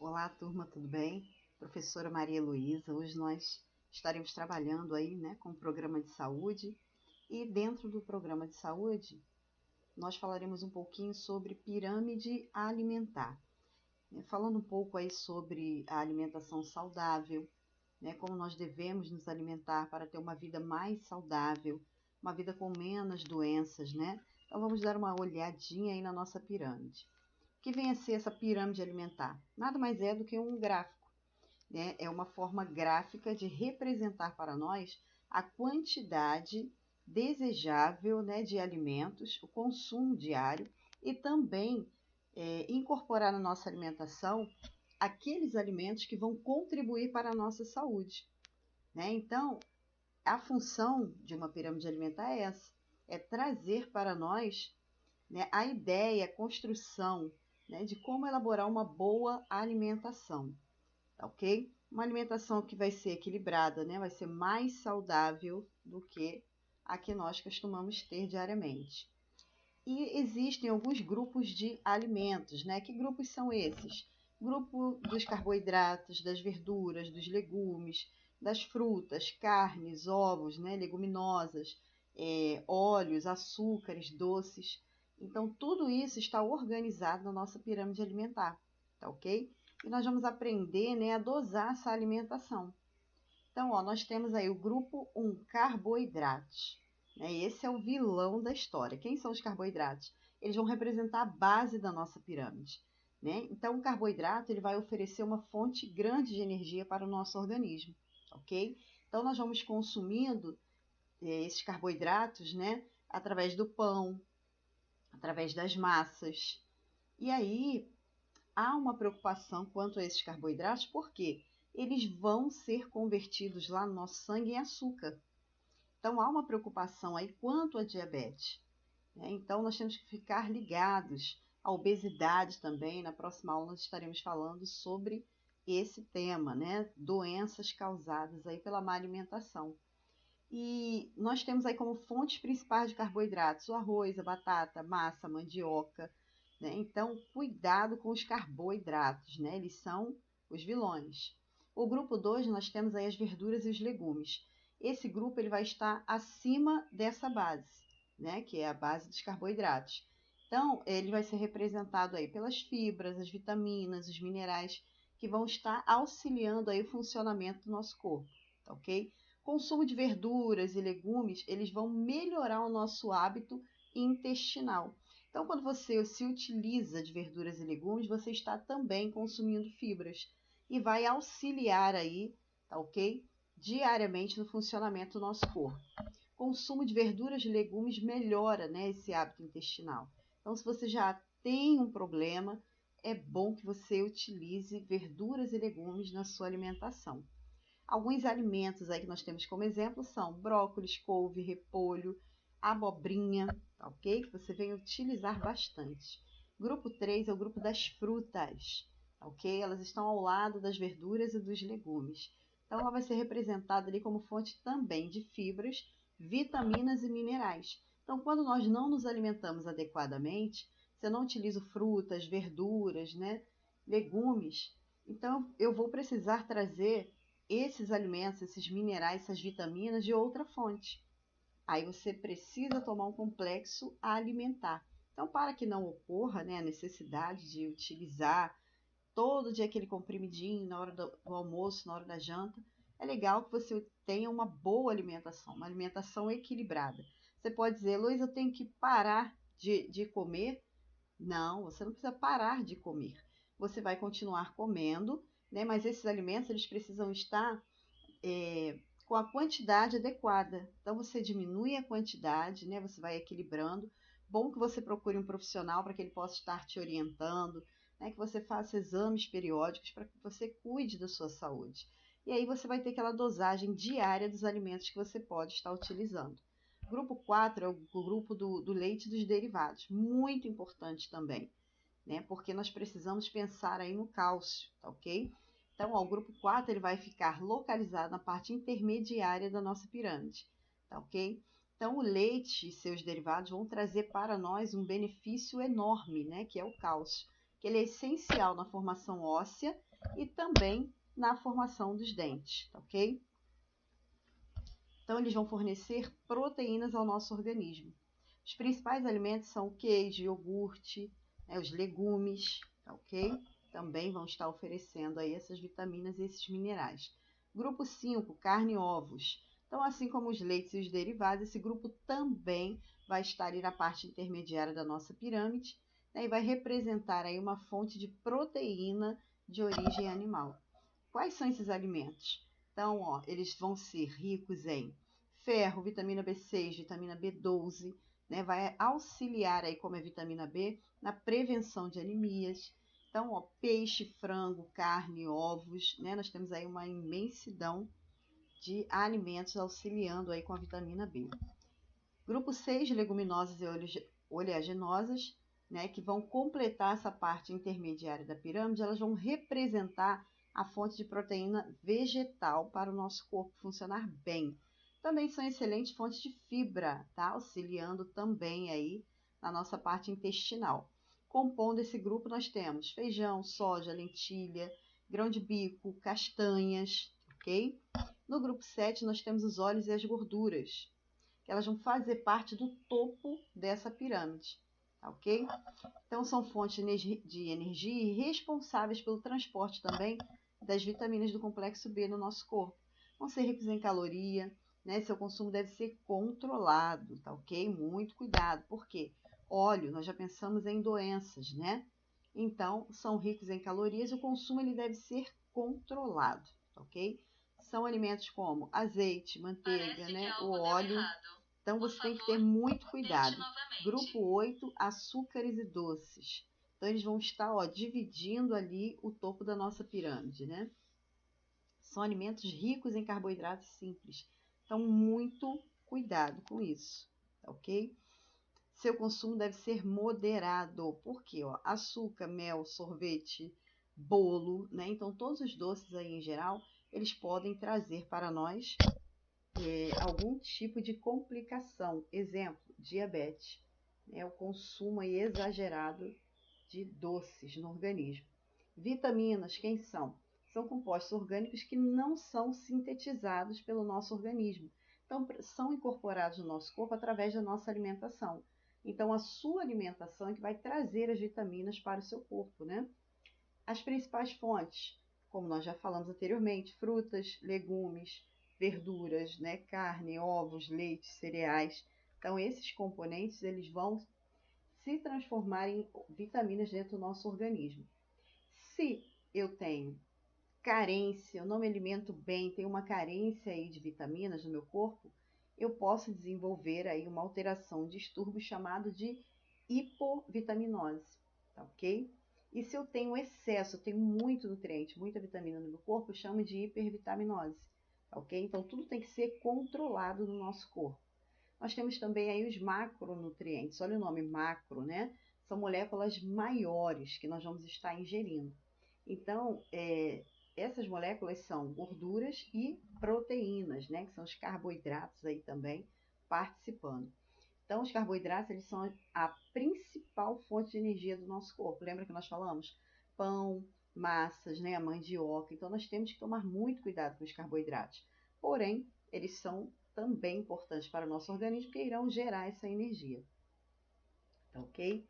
Olá, turma, tudo bem? Professora Maria Heloísa. Hoje nós estaremos trabalhando aí, né, com o programa de saúde e dentro do programa de saúde nós falaremos um pouquinho sobre pirâmide alimentar, né, falando um pouco aí sobre a alimentação saudável, né, como nós devemos nos alimentar para ter uma vida mais saudável, uma vida com menos doenças, né? Então vamos dar uma olhadinha aí na nossa pirâmide. O que vem a ser essa pirâmide alimentar? Nada mais é do que um gráfico, né? É uma forma gráfica de representar para nós a quantidade desejável, né, de alimentos, o consumo diário e também incorporar na nossa alimentação aqueles alimentos que vão contribuir para a nossa saúde, né? Então, a função de uma pirâmide alimentar é essa, é trazer para nós, né, a ideia, a construção, né, de como elaborar uma boa alimentação, tá ok? Uma alimentação que vai ser equilibrada, né, vai ser mais saudável do que a que nós costumamos ter diariamente. E existem alguns grupos de alimentos, né? Que grupos são esses? Grupo dos carboidratos, das verduras, dos legumes, das frutas, carnes, ovos, né? Leguminosas, óleos, açúcares, doces. Então, tudo isso está organizado na nossa pirâmide alimentar, tá ok? E nós vamos aprender, né, a dosar essa alimentação. Então, ó, nós temos aí o grupo 1, carboidratos, né? Esse é o vilão da história. Quem são os carboidratos? Eles vão representar a base da nossa pirâmide, né? Então, o carboidrato ele vai oferecer uma fonte grande de energia para o nosso organismo, ok? Então, nós vamos consumindo esses carboidratos, né? Através do pão, através das massas. E aí, há uma preocupação quanto a esses carboidratos, porque eles vão ser convertidos lá no nosso sangue em açúcar. Então, há uma preocupação aí quanto à diabetes, né? Então, nós temos que ficar ligados à obesidade também. Na próxima aula, nós estaremos falando sobre esse tema, né? Doenças causadas aí pela má alimentação. E nós temos aí como fontes principais de carboidratos o arroz, a batata, a massa, a mandioca, né? Então, cuidado com os carboidratos, né? Eles são os vilões. O grupo 2 nós temos aí as verduras e os legumes. Esse grupo ele vai estar acima dessa base, né? Que é a base dos carboidratos. Então, ele vai ser representado aí pelas fibras, as vitaminas, os minerais que vão estar auxiliando aí o funcionamento do nosso corpo, tá ok? Consumo de verduras e legumes, eles vão melhorar o nosso hábito intestinal. Então, quando você se utiliza de verduras e legumes, você está também consumindo fibras e vai auxiliar aí, tá ok? Diariamente no funcionamento do nosso corpo. Consumo de verduras e legumes melhora, né, esse hábito intestinal. Então, se você já tem um problema, é bom que você utilize verduras e legumes na sua alimentação. Alguns alimentos aí que nós temos como exemplo são brócolis, couve, repolho, abobrinha, tá ok? Que você vem utilizar bastante. Grupo 3 é o grupo das frutas, tá ok? Elas estão ao lado das verduras e dos legumes. Então, ela vai ser representada ali como fonte também de fibras, vitaminas e minerais. Então, quando nós não nos alimentamos adequadamente, se eu não utilizo frutas, verduras, né, legumes, então eu vou precisar trazer esses alimentos, esses minerais, essas vitaminas de outra fonte. Aí você precisa tomar um complexo alimentar. Então, para que não ocorra, né, a necessidade de utilizar todo dia aquele comprimidinho na hora do almoço, na hora da janta, é legal que você tenha uma boa alimentação, uma alimentação equilibrada. Você pode dizer, Luiz, eu tenho que parar de comer? Não, você não precisa parar de comer. Você vai continuar comendo, né? Mas esses alimentos eles precisam estar com a quantidade adequada. Então você diminui a quantidade, né? Você vai equilibrando. Bom que você procure um profissional para que ele possa estar te orientando, né? Que você faça exames periódicos para que você cuide da sua saúde. E aí você vai ter aquela dosagem diária dos alimentos que você pode estar utilizando. Grupo 4 é o grupo do leite e dos derivados, muito importante também, né? Porque nós precisamos pensar aí no cálcio, tá ok? Então, ó, o grupo 4 ele vai ficar localizado na parte intermediária da nossa pirâmide, tá ok? Então, o leite e seus derivados vão trazer para nós um benefício enorme, né? Que é o cálcio, que ele é essencial na formação óssea e também na formação dos dentes, tá ok? Então, eles vão fornecer proteínas ao nosso organismo. Os principais alimentos são o queijo, iogurte, né, os legumes, tá ok? Também vão estar oferecendo aí essas vitaminas e esses minerais. Grupo 5, carne e ovos. Então, assim como os leites e os derivados, esse grupo também vai estar ali na parte intermediária da nossa pirâmide, né, e vai representar aí uma fonte de proteína de origem animal. Quais são esses alimentos? Então, ó, eles vão ser ricos em ferro, vitamina B6, vitamina B12, né? Vai auxiliar aí, como é vitamina B, na prevenção de anemias. Então, ó, peixe, frango, carne, ovos, né? Nós temos aí uma imensidão de alimentos auxiliando aí com a vitamina B. Grupo 6, leguminosas e oleaginosas, né? Que vão completar essa parte intermediária da pirâmide, elas vão representar a fonte de proteína vegetal para o nosso corpo funcionar bem. Também são excelentes fontes de fibra, tá? Auxiliando também aí na nossa parte intestinal. Compondo esse grupo, nós temos feijão, soja, lentilha, grão de bico, castanhas, ok? No grupo 7, nós temos os óleos e as gorduras, que elas vão fazer parte do topo dessa pirâmide, tá ok? Então, são fontes de energia e responsáveis pelo transporte também das vitaminas do complexo B no nosso corpo. Vão ser ricos em caloria, né? Seu consumo deve ser controlado, tá ok? Muito cuidado, porque óleo, nós já pensamos em doenças, né? Então, são ricos em calorias e o consumo ele deve ser controlado, tá ok? São alimentos como azeite, manteiga, né? O óleo. Então, você tem que ter muito cuidado. Grupo 8, açúcares e doces. Então, eles vão estar, ó, dividindo ali o topo da nossa pirâmide, né? São alimentos ricos em carboidratos simples. Então, muito cuidado com isso, tá ok? Seu consumo deve ser moderado. Por quê? Ó, açúcar, mel, sorvete, bolo, né? Então, todos os doces aí em geral, eles podem trazer para nós algum tipo de complicação. Exemplo, diabetes. O consumo aí exagerado de doces no organismo. Vitaminas, quem são? São compostos orgânicos que não são sintetizados pelo nosso organismo. Então, são incorporados no nosso corpo através da nossa alimentação. Então, a sua alimentação é que vai trazer as vitaminas para o seu corpo, né? As principais fontes, como nós já falamos anteriormente, frutas, legumes, verduras, né? Carne, ovos, leite, cereais. Então, esses componentes eles vão se transformar em vitaminas dentro do nosso organismo. Se eu tenho carência, eu não me alimento bem, tenho uma carência aí de vitaminas no meu corpo, eu posso desenvolver aí uma alteração, um distúrbio chamado de hipovitaminose, tá ok? E se eu tenho excesso, eu tenho muito nutriente, muita vitamina no meu corpo, eu chamo de hipervitaminose, tá ok? Então tudo tem que ser controlado no nosso corpo. Nós temos também aí os macronutrientes, olha o nome macro, né? São moléculas maiores que nós vamos estar ingerindo. Então, essas moléculas são gorduras e proteínas, né? Que são os carboidratos aí também participando. Então, os carboidratos, eles são a principal fonte de energia do nosso corpo. Lembra que nós falamos? Pão, massas, né? A mandioca. Então, nós temos que tomar muito cuidado com os carboidratos. Porém, eles são também importantes para o nosso organismo, que irão gerar essa energia. Tá ok?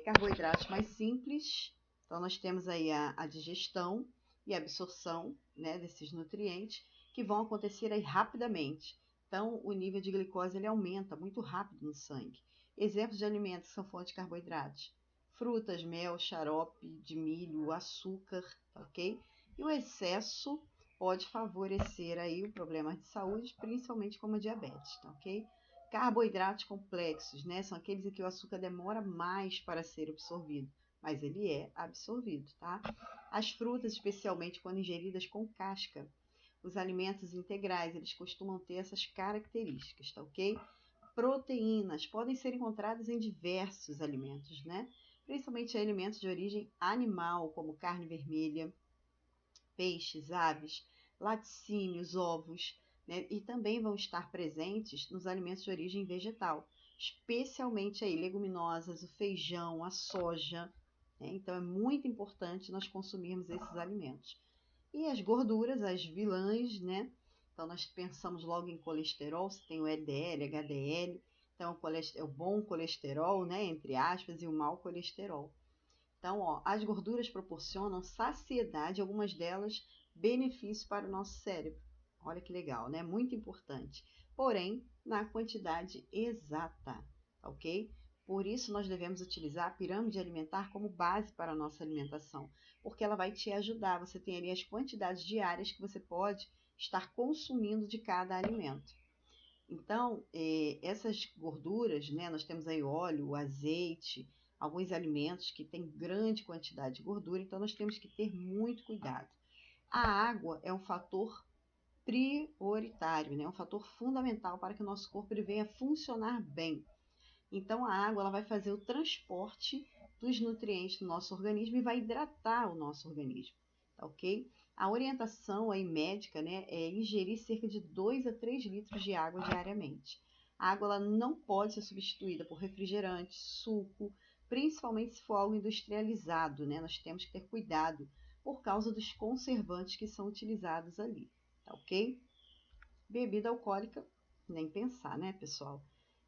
Carboidratos mais simples. Então, nós temos aí a digestão e a absorção, né, desses nutrientes, que vão acontecer aí rapidamente. Então, o nível de glicose ele aumenta muito rápido no sangue. Exemplos de alimentos que são fontes de carboidratos: frutas, mel, xarope de milho, açúcar, tá ok? E o excesso pode favorecer aí o problema de saúde, principalmente como a diabetes, tá ok? Carboidratos complexos, né? São aqueles em que o açúcar demora mais para ser absorvido, mas ele é absorvido, tá? As frutas, especialmente quando ingeridas com casca. Os alimentos integrais, eles costumam ter essas características, tá ok? Proteínas podem ser encontradas em diversos alimentos, né? Principalmente alimentos de origem animal, como carne vermelha, peixes, aves, laticínios, ovos, né? E também vão estar presentes nos alimentos de origem vegetal, especialmente aí leguminosas, o feijão, a soja, né? Então é muito importante nós consumirmos esses alimentos. E as gorduras, as vilãs, né? Então nós pensamos logo em colesterol, se tem o LDL, HDL, então o bom colesterol, né, entre aspas, e o mau colesterol. Então, ó, as gorduras proporcionam saciedade, algumas delas benefícios para o nosso cérebro. Olha que legal, né? Muito importante. Porém, na quantidade exata, ok? Por isso, nós devemos utilizar a pirâmide alimentar como base para a nossa alimentação, porque ela vai te ajudar. Você tem ali as quantidades diárias que você pode estar consumindo de cada alimento. Então, essas gorduras, né, nós temos aí óleo, azeite, alguns alimentos que têm grande quantidade de gordura, então nós temos que ter muito cuidado. A água é um fator prioritário, né, um fator fundamental para que o nosso corpo ele venha funcionar bem. Então, a água ela vai fazer o transporte dos nutrientes do nosso organismo e vai hidratar o nosso organismo, tá ok? A orientação aí médica, né, é ingerir cerca de 2 a 3 litros de água diariamente. A água ela não pode ser substituída por refrigerante, suco, principalmente se for algo industrializado, né? Nós temos que ter cuidado por causa dos conservantes que são utilizados ali, tá ok? Bebida alcoólica, nem pensar, né, pessoal?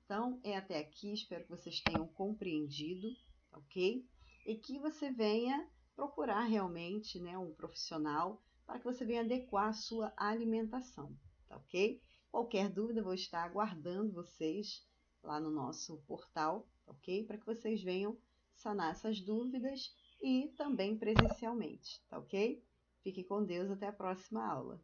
Então, é até aqui. Espero que vocês tenham compreendido, ok? E que você venha procurar realmente, né, um profissional para que você venha adequar a sua alimentação, tá ok? Qualquer dúvida, vou estar aguardando vocês lá no nosso portal, ok? Para que vocês venham sanar essas dúvidas e também presencialmente, tá ok? Fique com Deus, até a próxima aula.